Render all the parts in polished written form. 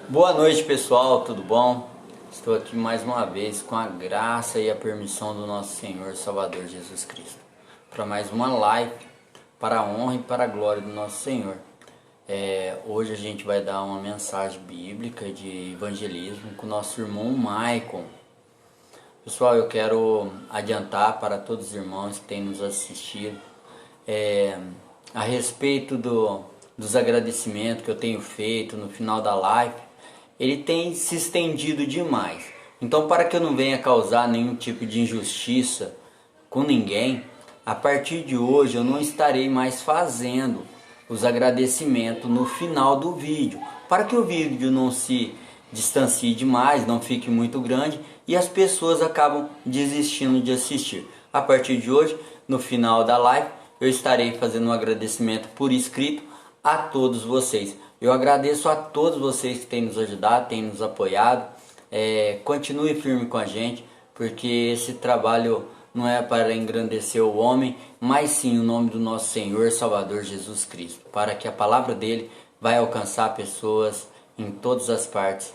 Boa noite, pessoal, tudo bom? Estou aqui mais uma vez com a graça e a permissão do nosso Senhor Salvador Jesus Cristo para mais uma live para a honra e para a glória do nosso Senhor. Hoje a gente vai dar uma mensagem bíblica de evangelismo com o nosso irmão Maicon. Pessoal, eu quero adiantar para todos os irmãos que têm nos assistido a respeito dos agradecimentos que eu tenho feito no final da live. Ele tem se estendido demais. Então, para que eu não venha causar nenhum tipo de injustiça com ninguém, a partir de hoje eu não estarei mais fazendo os agradecimentos no final do vídeo, para que o vídeo não se distancie demais, não fique muito grande e as pessoas acabam desistindo de assistir. A partir de hoje, no final da live, eu estarei fazendo um agradecimento por escrito a todos vocês. Eu agradeço a todos vocês que têm nos ajudado, têm nos apoiado. Continue firme com a gente, porque esse trabalho não é para engrandecer o homem, mas sim o nome do nosso Senhor Salvador Jesus Cristo, para que a palavra dele vai alcançar pessoas em todas as partes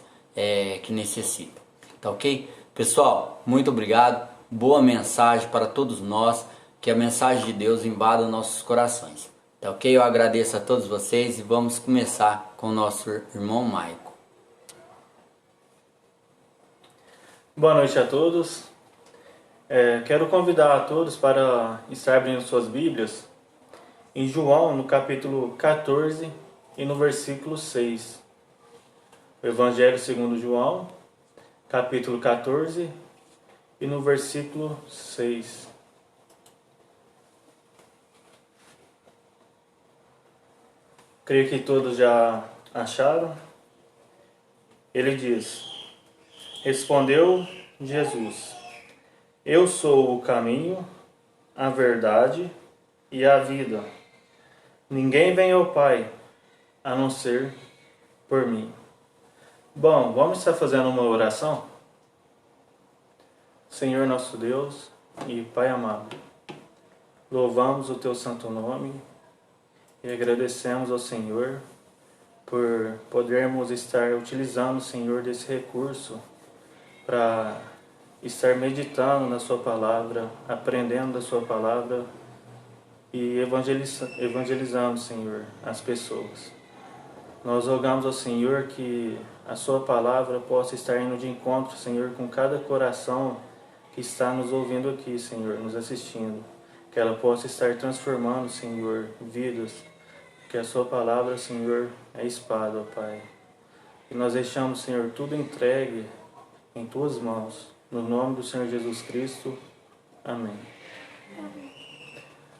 que necessitam. Tá ok? Pessoal, muito obrigado. Boa mensagem para todos nós. Que a mensagem de Deus invada nossos corações. Tá ok? Eu agradeço a todos vocês e vamos começar com o nosso irmão Maicon. Boa noite a todos. Quero convidar a todos para estar abrindo suas Bíblias em João, no capítulo 14 e no versículo 6. O Evangelho segundo João, capítulo 14 e no versículo 6. Creio que todos já acharam. Ele diz: Respondeu Jesus: Eu sou o caminho, a verdade e a vida. Ninguém vem ao Pai a não ser por mim. Bom, vamos estar fazendo uma oração? Senhor nosso Deus e Pai amado, louvamos o Teu santo nome e agradecemos ao Senhor por podermos estar utilizando, Senhor, desse recurso para estar meditando na Sua Palavra, aprendendo da Sua Palavra e evangelizando, Senhor, as pessoas. Nós rogamos ao Senhor que a Sua Palavra possa estar indo de encontro, Senhor, com cada coração que está nos ouvindo aqui, Senhor, nos assistindo. Que ela possa estar transformando, Senhor, vidas. Que a Sua Palavra, Senhor, é espada, ó Pai. E nós deixamos, Senhor, tudo entregue em Tuas mãos. No nome do Senhor Jesus Cristo. Amém.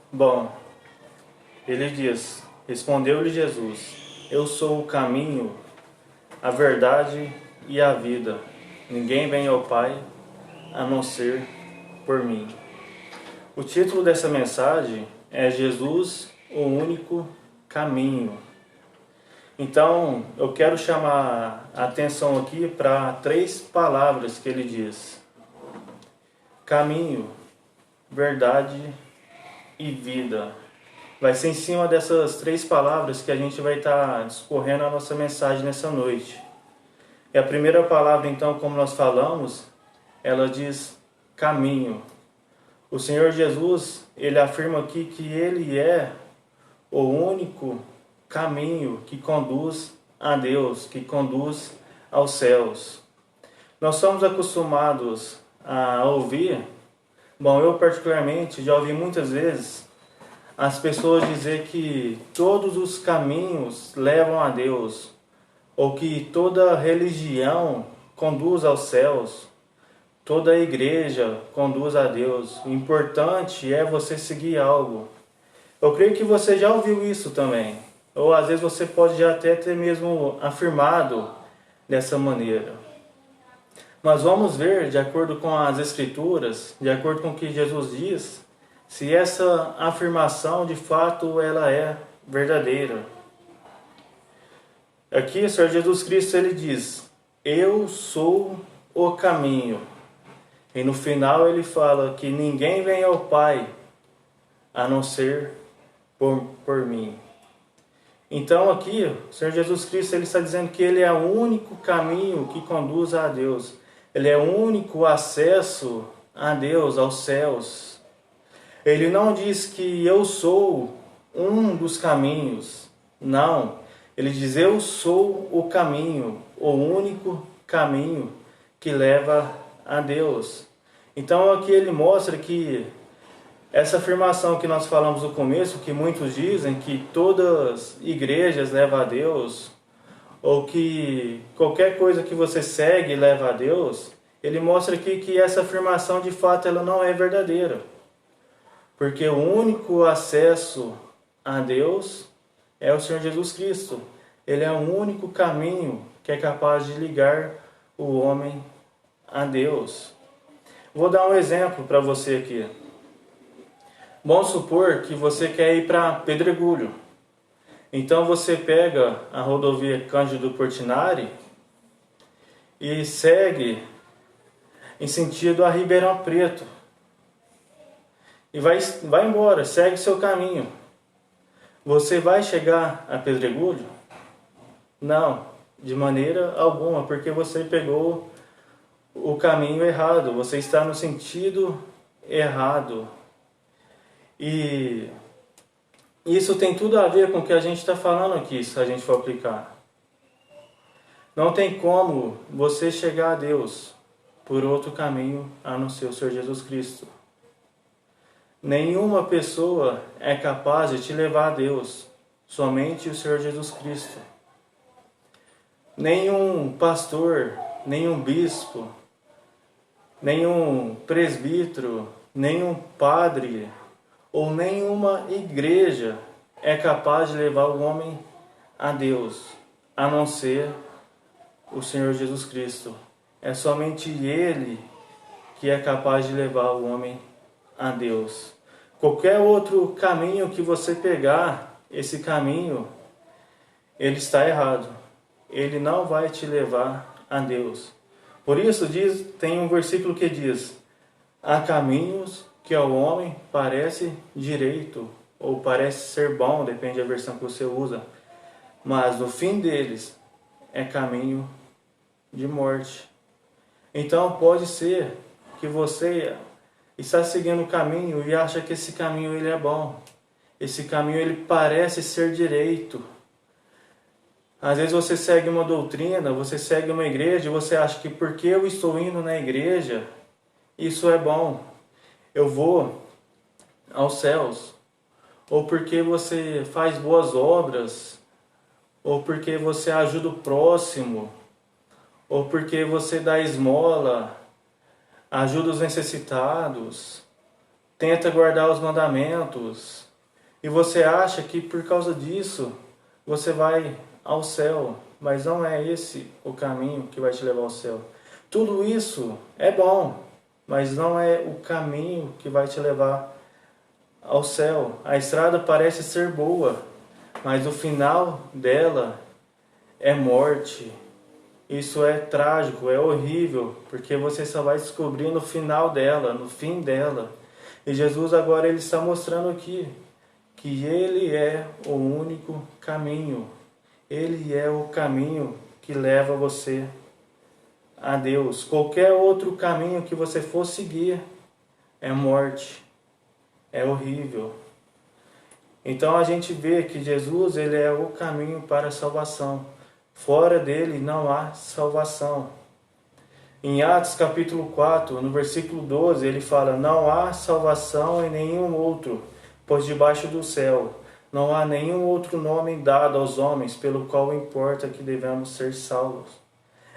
Bom, ele diz: Respondeu-lhe Jesus: Eu sou o caminho, a verdade e a vida. Ninguém vem ao Pai a não ser por mim. O título dessa mensagem é Jesus, o único caminho. Então, eu quero chamar a atenção aqui para 3 palavras que ele diz: caminho, verdade e vida. Vai ser em cima dessas 3 palavras que a gente vai estar discorrendo a nossa mensagem nessa noite. E a primeira palavra, então, como nós falamos, ela diz caminho. O Senhor Jesus, ele afirma aqui que ele é o único caminho que conduz a Deus, que conduz aos céus. Nós somos acostumados a ouvir, eu particularmente já ouvi muitas vezes as pessoas dizer que todos os caminhos levam a Deus, ou que toda religião conduz aos céus, toda igreja conduz a Deus. O importante é você seguir algo. Eu creio que você já ouviu isso também. Ou às vezes você pode já até ter mesmo afirmado dessa maneira. Mas vamos ver, de acordo com as Escrituras, de acordo com o que Jesus diz, se essa afirmação de fato ela é verdadeira. Aqui o Senhor Jesus Cristo ele diz: Eu sou o caminho. E no final ele fala que ninguém vem ao Pai a não ser por mim. Então aqui, o Senhor Jesus Cristo ele está dizendo que Ele é o único caminho que conduz a Deus. Ele é o único acesso a Deus, aos céus. Ele não diz que eu sou um dos caminhos. Não. Ele diz eu sou o caminho, o único caminho que leva a Deus. Então aqui ele mostra que essa afirmação que nós falamos no começo, que muitos dizem que todas as igrejas levam a Deus, ou que qualquer coisa que você segue leva a Deus, ele mostra aqui que essa afirmação de fato ela não é verdadeira. Porque o único acesso a Deus é o Senhor Jesus Cristo. Ele é o único caminho que é capaz de ligar o homem a Deus. Vou dar um exemplo para você aqui. Vamos supor que você quer ir para Pedregulho. Então você pega a rodovia Cândido Portinari e segue em sentido a Ribeirão Preto. E vai embora, segue seu caminho. Você vai chegar a Pedregulho? Não, de maneira alguma, porque você pegou o caminho errado. Você está no sentido errado. E isso tem tudo a ver com o que a gente está falando aqui, se a gente for aplicar. Não tem como você chegar a Deus por outro caminho a não ser o Senhor Jesus Cristo. Nenhuma pessoa é capaz de te levar a Deus, somente o Senhor Jesus Cristo. Nenhum pastor, nenhum bispo, nenhum presbítero, nenhum padre ou nenhuma igreja é capaz de levar o homem a Deus, a não ser o Senhor Jesus Cristo. É somente Ele que é capaz de levar o homem a Deus. Qualquer outro caminho que você pegar, esse caminho, ele está errado. Ele não vai te levar a Deus. Por isso tem um versículo que diz: há caminhos que ao homem parece direito, ou parece ser bom, depende da versão que você usa, mas no fim deles é caminho de morte. Então pode ser que você está seguindo o caminho e acha que esse caminho ele é bom. Esse caminho ele parece ser direito. Às vezes você segue uma doutrina, você segue uma igreja e você acha que porque eu estou indo na igreja, isso é bom. Eu vou aos céus. Ou porque você faz boas obras, ou porque você ajuda o próximo, ou porque você dá esmola, ajuda os necessitados, tenta guardar os mandamentos, e você acha que por causa disso você vai ao céu, mas não é esse o caminho que vai te levar ao céu. Tudo isso é bom, mas não é o caminho que vai te levar ao céu. A estrada parece ser boa, mas o final dela é morte. Isso é trágico, é horrível, porque você só vai descobrir no final dela, no fim dela. E Jesus agora ele está mostrando aqui que Ele é o único caminho. Ele é o caminho que leva você a Deus. Qualquer outro caminho que você for seguir é morte, é horrível. Então a gente vê que Jesus ele é o caminho para a salvação. Fora dele não há salvação. Em Atos capítulo 4, no versículo 12, ele fala: não há salvação em nenhum outro, pois debaixo do céu não há nenhum outro nome dado aos homens pelo qual importa que devemos ser salvos.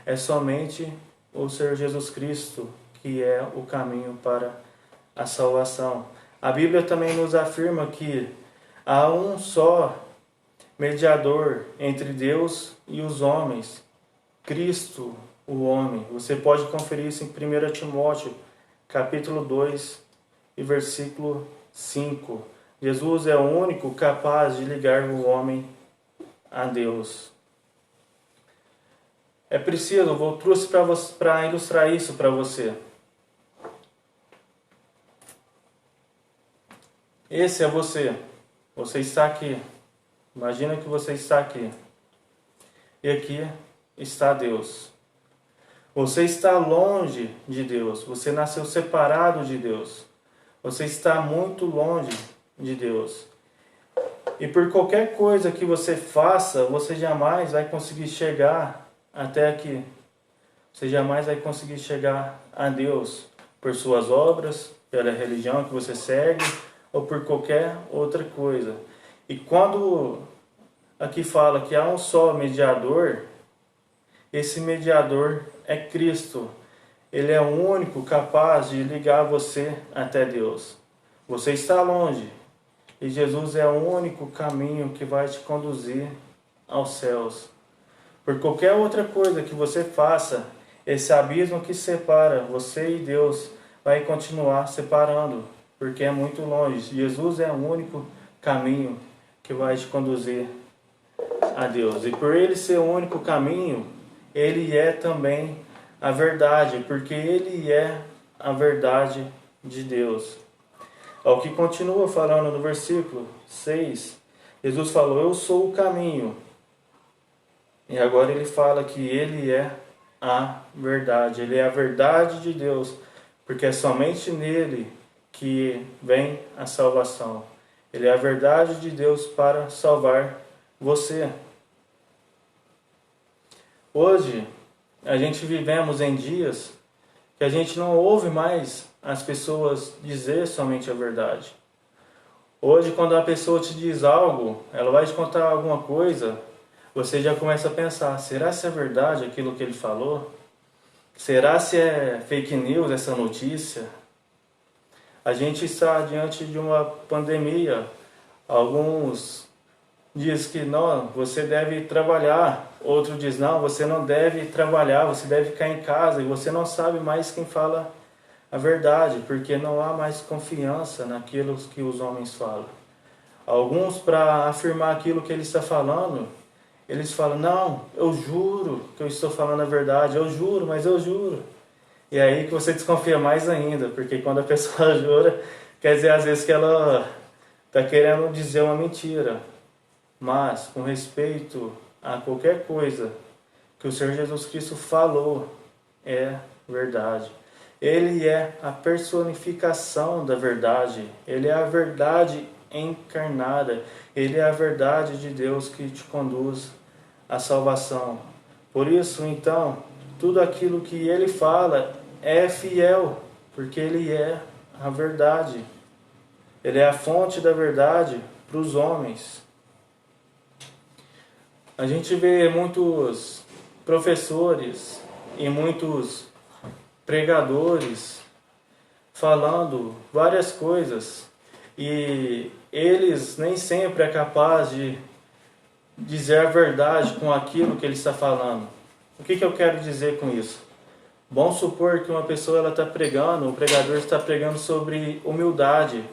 É somente o Senhor Jesus Cristo que é o caminho para a salvação. A Bíblia também nos afirma que há um só mediador entre Deus e os homens, Cristo, o homem. Você pode conferir isso em 1 Timóteo, capítulo 2 e versículo 5. Jesus é o único capaz de ligar o homem a Deus. É preciso, eu trouxe para ilustrar isso para você. Esse é você. Você está aqui. Imagina que você está aqui. E aqui está Deus. Você está longe de Deus. Você nasceu separado de Deus. Você está muito longe de Deus. E por qualquer coisa que você faça, você jamais vai conseguir chegar até aqui. Você jamais vai conseguir chegar a Deus por suas obras, pela religião que você segue ou por qualquer outra coisa. E quando aqui fala que há um só mediador, esse mediador é Cristo. Ele é o único capaz de ligar você até Deus. Você está longe e Jesus é o único caminho que vai te conduzir aos céus. Por qualquer outra coisa que você faça, esse abismo que separa você e Deus vai continuar separando, porque é muito longe. Jesus é o único caminho que vai te conduzir a Deus. E por ele ser o único caminho, ele é também a verdade, porque ele é a verdade de Deus. Ao que continua falando no versículo 6, Jesus falou, eu sou o caminho. E agora ele fala que ele é a verdade. Ele é a verdade de Deus, porque é somente nele que vem a salvação. Ele é a verdade de Deus para salvar você. Hoje, a gente vivemos em dias que a gente não ouve mais as pessoas dizer somente a verdade. Hoje, quando a pessoa te diz algo, ela vai te contar alguma coisa, você já começa a pensar, será se é verdade aquilo que ele falou? Será se é fake news essa notícia? A gente está diante de uma pandemia. Alguns dizem que não, você deve trabalhar. Outro diz, não, você não deve trabalhar, você deve ficar em casa. E você não sabe mais quem fala a verdade, porque não há mais confiança naquilo que os homens falam. Alguns, para afirmar aquilo que ele está falando, eles falam, não, eu juro que eu estou falando a verdade, eu juro, mas eu juro. E aí que você desconfia mais ainda, porque quando a pessoa jura, quer dizer às vezes que ela está querendo dizer uma mentira. Mas, com respeito a qualquer coisa que o Senhor Jesus Cristo falou, é verdade. Ele é a personificação da verdade. Ele é a verdade encarnada. Ele é a verdade de Deus que te conduz à salvação. Por isso, então, tudo aquilo que ele fala é fiel, porque ele é a verdade. Ele é a fonte da verdade para os homens. A gente vê muitos professores e muitos pregadores falando várias coisas e eles nem sempre é capaz de dizer a verdade com aquilo que ele está falando. O que eu quero dizer com isso? Vamos supor que uma pessoa está pregando, o pregador está pregando sobre humildade,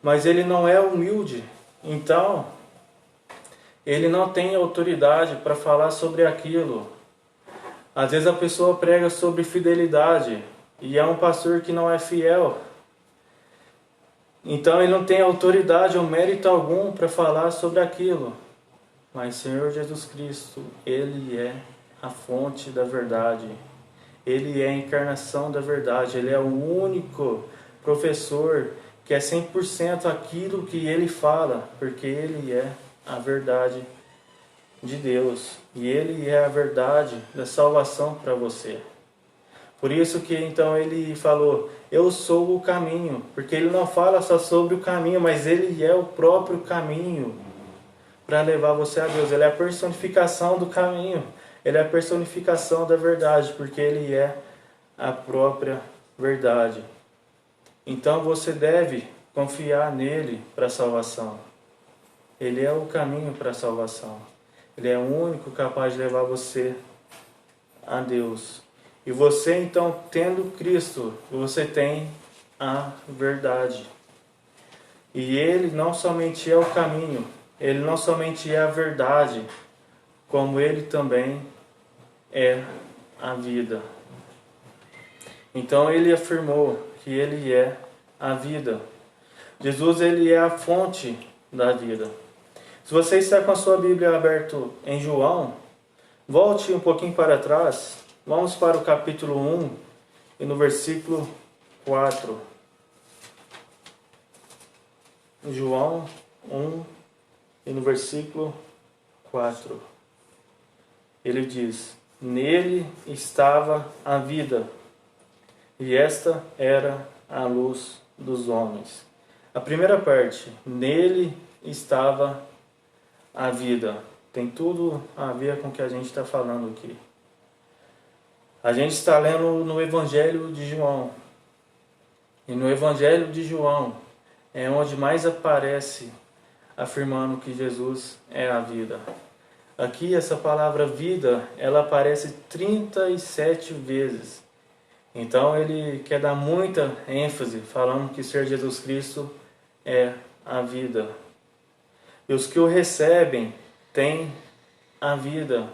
mas ele não é humilde, então ele não tem autoridade para falar sobre aquilo. Às vezes a pessoa prega sobre fidelidade e é um pastor que não é fiel. Então ele não tem autoridade ou mérito algum para falar sobre aquilo. Mas Senhor Jesus Cristo, Ele é a fonte da verdade. Ele é a encarnação da verdade. Ele é o único professor que é 100% aquilo que Ele fala, porque Ele é a verdade de Deus. E Ele é a verdade da salvação para você. Por isso que então Ele falou, eu sou o caminho. Porque Ele não fala só sobre o caminho, mas Ele é o próprio caminho para levar você a Deus. Ele é a personificação do caminho. Ele é a personificação da verdade, porque Ele é a própria verdade. Então você deve confiar nele para a salvação. Ele é o caminho para a salvação. Ele é o único capaz de levar você a Deus. E você então, tendo Cristo, você tem a verdade. E Ele não somente é o caminho, Ele não somente é a verdade, como Ele também é a vida. Então Ele afirmou que Ele é a vida. Jesus, Ele é a fonte da vida. Se você está com a sua Bíblia aberta em João, volte um pouquinho para trás. Vamos para o capítulo 1 e no versículo 4. João 1 e no versículo 4. Ele diz: nele estava a vida, e esta era a luz dos homens. A primeira parte, nele estava a vida, tem tudo a ver com o que a gente está falando aqui. A gente está lendo no Evangelho de João. E no Evangelho de João é onde mais aparece afirmando que Jesus é a vida. Aqui essa palavra vida, ela aparece 37 vezes. Então ele quer dar muita ênfase falando que ser Jesus Cristo é a vida. E os que o recebem têm a vida.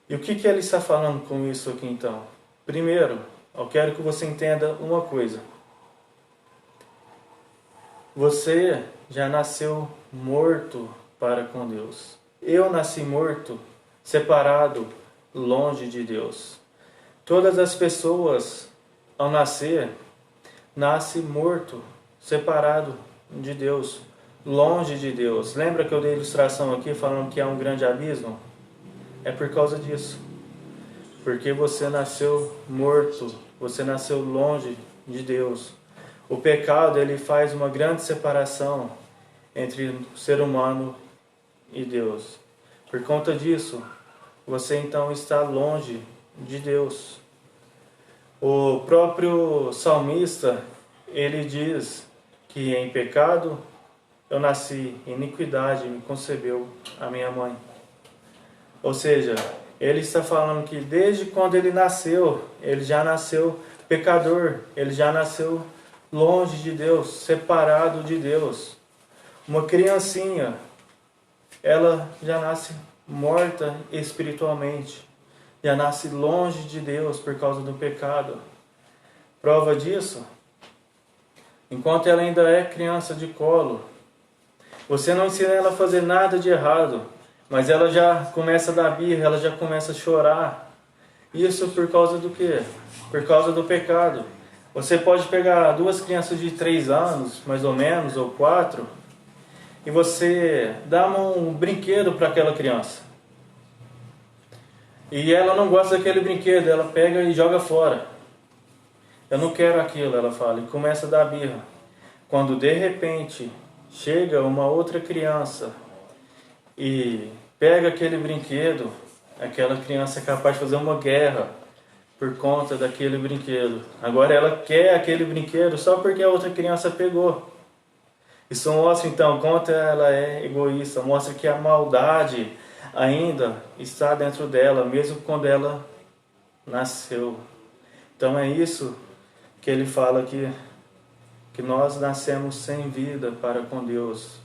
E o que ele está falando com isso aqui então? Primeiro, eu quero que você entenda uma coisa. Você já nasceu morto para com Deus. Eu nasci morto, separado, longe de Deus. Todas as pessoas, ao nascer, nascem morto, separado de Deus, longe de Deus. Lembra que eu dei a ilustração aqui falando que é um grande abismo? É por causa disso. Porque você nasceu morto, você nasceu longe de Deus. O pecado, ele faz uma grande separação entre o ser humano e Deus. Por conta disso, você então está longe de Deus. O próprio salmista, ele diz que em pecado eu nasci, em iniquidade me concebeu a minha mãe. Ou seja, ele está falando que desde quando ele nasceu, ele já nasceu pecador, ele já nasceu longe de Deus, separado de Deus. Uma criancinha, ela já nasce morta espiritualmente, já nasce longe de Deus por causa do pecado. Prova disso, enquanto ela ainda é criança de colo, você não ensina ela a fazer nada de errado, mas ela já começa a dar birra, ela já começa a chorar. Isso por causa do quê? Por causa do pecado. Você pode pegar duas crianças de 3 anos, mais ou menos, ou 4, e você dá um brinquedo para aquela criança. E ela não gosta daquele brinquedo, ela pega e joga fora. Eu não quero aquilo, ela fala, e começa a dar birra. Quando de repente chega uma outra criança e pega aquele brinquedo, aquela criança é capaz de fazer uma guerra por conta daquele brinquedo. Agora ela quer aquele brinquedo só porque a outra criança pegou. Isso mostra então quanto ela é egoísta, mostra que a maldade ainda está dentro dela, mesmo quando ela nasceu. Então é isso que ele fala aqui, que nós nascemos sem vida para com Deus.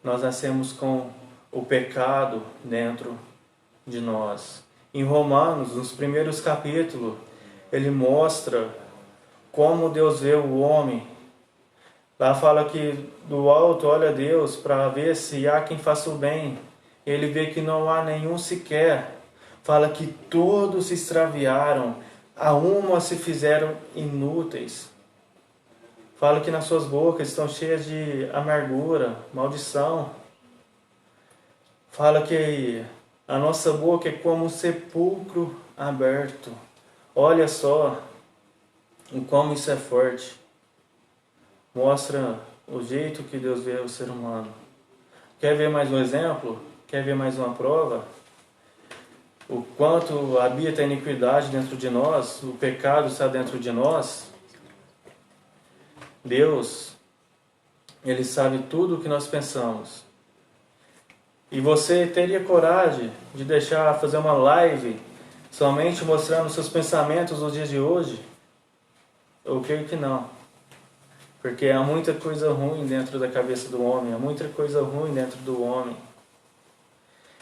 Nós nascemos com o pecado dentro de nós. Em Romanos, nos primeiros capítulos, ele mostra como Deus vê o homem. Lá fala que do alto olha Deus para ver se há quem faça o bem. Ele vê que não há nenhum sequer. Fala que todos se extraviaram, a uma se fizeram inúteis. Fala que nas suas bocas estão cheias de amargura, maldição. Fala que a nossa boca é como um sepulcro aberto. Olha só o como isso é forte. Mostra o jeito que Deus vê o ser humano. Quer ver mais um exemplo? Quer ver mais uma prova? O quanto habita a iniquidade dentro de nós, o pecado está dentro de nós. Deus, Ele sabe tudo o que nós pensamos. E você teria coragem de deixar fazer uma live somente mostrando seus pensamentos nos dias de hoje? Eu creio que não. Porque há muita coisa ruim dentro da cabeça do homem, há muita coisa ruim dentro do homem.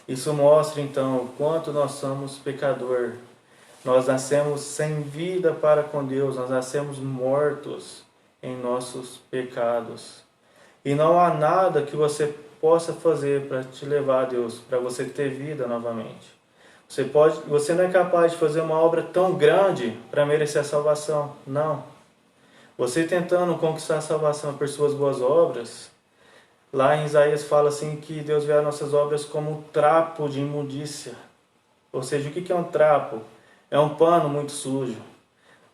Isso mostra então o quanto nós somos pecador. Nós nascemos sem vida para com Deus, nós nascemos mortos em nossos pecados. E não há nada que você possa fazer para te levar a Deus, para você ter vida novamente. Você não é capaz de fazer uma obra tão grande para merecer a salvação. Não. Você tentando conquistar a salvação por suas boas obras, lá em Isaías fala assim que Deus vê as nossas obras como um trapo de imundícia. Ou seja, o que é um trapo? É um pano muito sujo.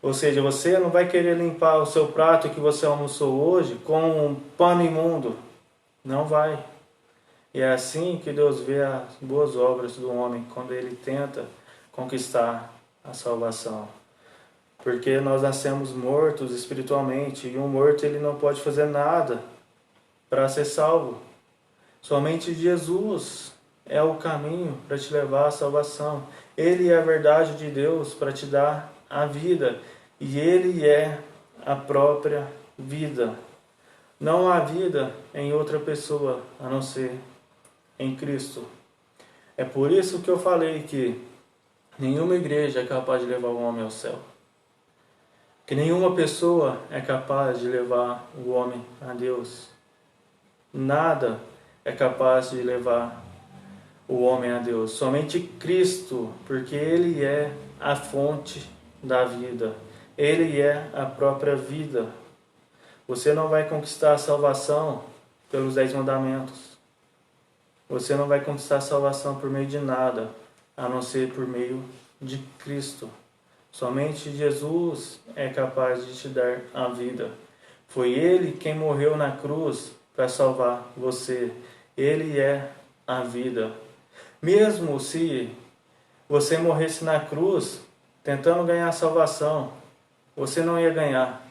Ou seja, você não vai querer limpar o seu prato que você almoçou hoje com um pano imundo. Não vai. E é assim que Deus vê as boas obras do homem quando ele tenta conquistar a salvação. Porque nós nascemos mortos espiritualmente e um morto ele não pode fazer nada para ser salvo. Somente Jesus é o caminho para te levar à salvação. Ele é a verdade de Deus para te dar a vida. E Ele é a própria vida. Não há vida em outra pessoa a não ser em Cristo. É por isso que eu falei que nenhuma igreja é capaz de levar o homem ao céu. Que nenhuma pessoa é capaz de levar o homem a Deus. Nada é capaz de levar o homem a Deus. Somente Cristo, porque Ele é a fonte da vida. Ele é a própria vida. Você não vai conquistar a salvação pelos 10 mandamentos. Você não vai conquistar a salvação por meio de nada, a não ser por meio de Cristo. Somente Jesus é capaz de te dar a vida. Foi Ele quem morreu na cruz para salvar você. Ele é a vida. Mesmo se você morresse na cruz tentando ganhar a salvação, você não ia ganhar,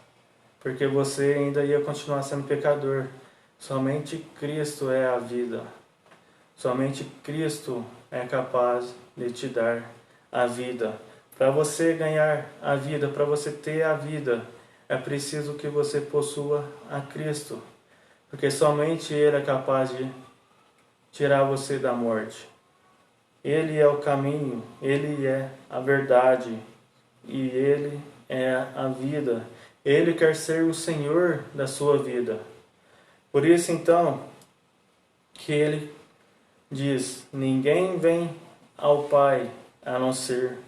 porque você ainda ia continuar sendo pecador. Somente Cristo é a vida. Somente Cristo é capaz de te dar a vida. Para você ganhar a vida, para você ter a vida, é preciso que você possua a Cristo, porque somente Ele é capaz de tirar você da morte. Ele é o caminho, Ele é a verdade e Ele é a vida. Ele quer ser o Senhor da sua vida. Por isso, então, que Ele diz: ninguém vem ao Pai a não ser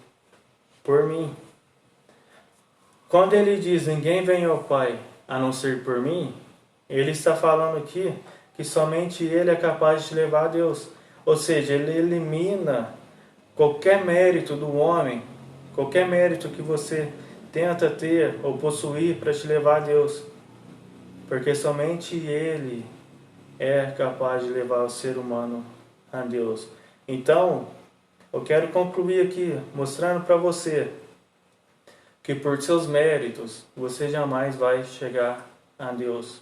por mim. Quando Ele diz ninguém vem ao Pai a não ser por mim, Ele está falando aqui que somente Ele é capaz de te levar a Deus. Ou seja, Ele elimina qualquer mérito do homem, qualquer mérito que você tenta ter ou possuir para te levar a Deus. Porque somente Ele é capaz de levar o ser humano a Deus. Então, eu quero concluir aqui mostrando para você que por seus méritos você jamais vai chegar a Deus.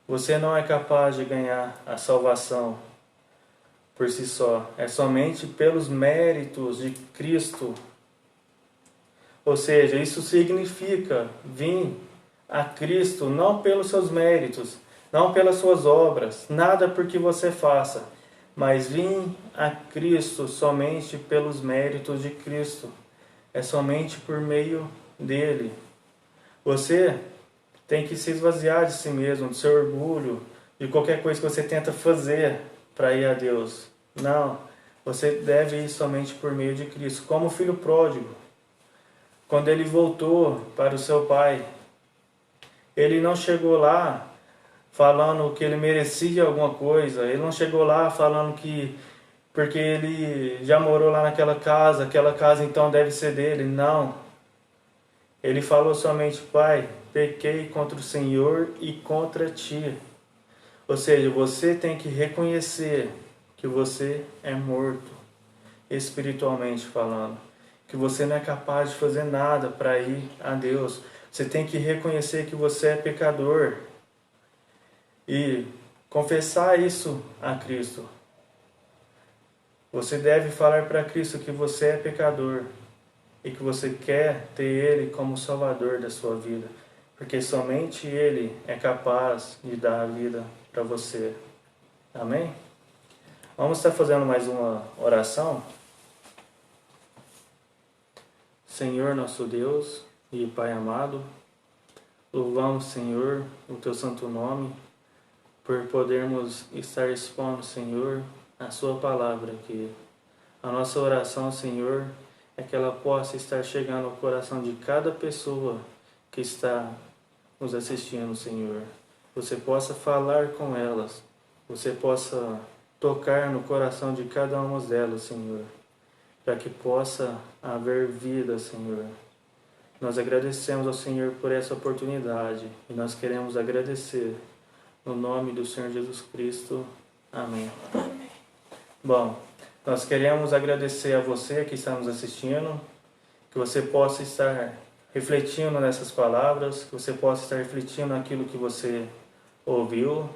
Você não é capaz de ganhar a salvação por si só. É somente pelos méritos de Cristo. Ou seja, isso significa vir a Cristo não pelos seus méritos, não pelas suas obras, nada porque você faça, mas vir a Cristo somente pelos méritos de Cristo. É somente por meio dele. Você tem que se esvaziar de si mesmo, do seu orgulho, de qualquer coisa que você tenta fazer para ir a Deus. Não, você deve ir somente por meio de Cristo. Como o filho pródigo, quando ele voltou para o seu pai, ele não chegou lá falando que ele merecia alguma coisa. Ele não chegou lá falando que porque ele já morou lá naquela casa, aquela casa então deve ser dele. Não. Ele falou somente: Pai, pequei contra o Senhor e contra ti. Ou seja, você tem que reconhecer que você é morto, espiritualmente falando. Que você não é capaz de fazer nada para ir a Deus. Você tem que reconhecer que você é pecador e confessar isso a Cristo. Você deve falar para Cristo que você é pecador e que você quer ter Ele como Salvador da sua vida, porque somente Ele é capaz de dar a vida para você. Amém? Vamos estar fazendo mais uma oração. Senhor nosso Deus e Pai amado, louvamos, Senhor, o Teu santo nome, por podermos estar expondo, Senhor, a Sua palavra aqui. A nossa oração, Senhor, é que ela possa estar chegando ao coração de cada pessoa que está nos assistindo, Senhor. Você possa falar com elas, você possa tocar no coração de cada uma delas, Senhor, para que possa haver vida, Senhor. Nós agradecemos ao Senhor por essa oportunidade e nós queremos agradecer no nome do Senhor Jesus Cristo. Amém. Amém. Bom, nós queremos agradecer a você que está nos assistindo, que você possa estar refletindo nessas palavras, que você possa estar refletindo naquilo que você ouviu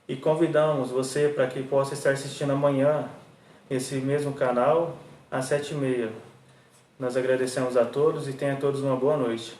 e convidamos você para que possa estar assistindo amanhã nesse mesmo canal às 7h30. Nós agradecemos a todos e tenham todos uma boa noite.